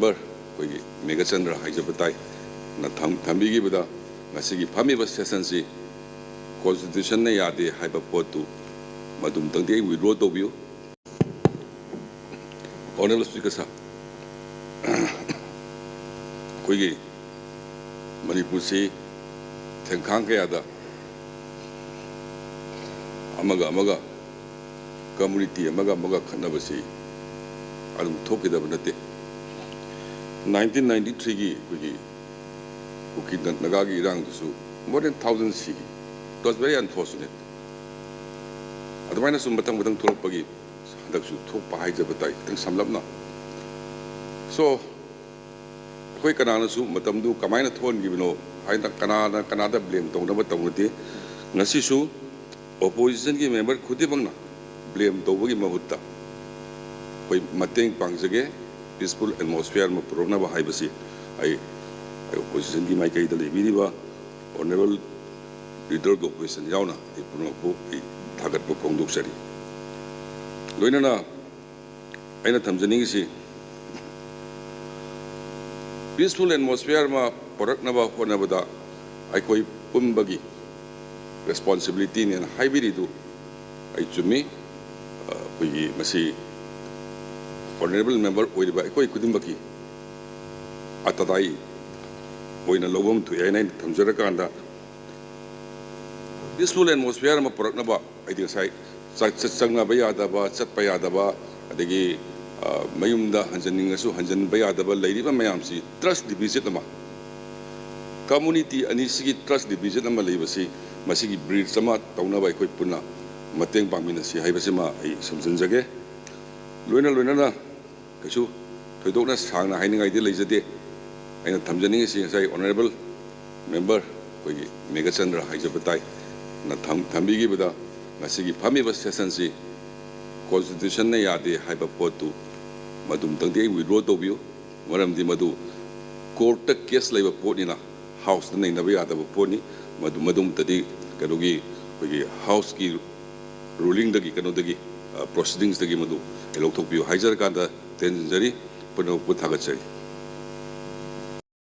member koigi Megachandra haijabatai na thambi bada ngasigi phami ba session si constitution na yade haiba potu madum tangdi withdraw to view honorable speaker sir koigi Manipur si thengkhang ke ada amaga community amaga khanabasi adum thokidaba nate 1993 gi koigi Ukit Nagagi Rang so more than 1,000 sigi. It was very unfortunate. Otherwise, some batang tulog pagi handak su thok pahay jabatay tang samlap na. So, koi kanana su matam du kamay na thon gibino ay na kanada blame tong na batang uti ngasi su opposition ki member khudi bang na blame to bagi mahutta. Koi mateng pangsage peaceful atmosphere ma progna ba hay basi ay opposition की mic इधर भी नहीं बा honorable leader को opposition जाओ ना ये पुनः वो ताकत को कंडुक सरी लोइना ना ऐना थम्जनी की सी peaceful atmosphere में पढ़क ना बा होना बता आई कोई पुंबगी responsibility ने हाई भी रिदु आई चुम्मी कोई मसी honorable member कोई बा कोई कुदिंबकी अतदाई Oina lobam tu ya nain thamjara kanda peaceful atmosphere ma purakna ba I think sai changna ba yada ba chat pa yada ba adegi mayumda hanjaninga su hanjan ba yada ba leiri ba mayam si trust deficit ma community ani sigi trust deficit ma lei basi masigi breed sama tauna ba koi punna mateng pangmina si hai basi ma ai samjanjage loina na kasu thoidokna sangna hainingai de leijade aina thamjani si sai honorable member koigi Megachandra haijabatai na thambi gi bada ngasigi phami ba session si constitution na yade haiba potu madum tangdi withdraw to view maram di madu court case laiba poni na house na na ba yada ba poni madum tadi kanogi koigi house ki ruling dagi kanodagi proceedings dagi madu elok thok view haijar kanda tenjari puno puthagat chai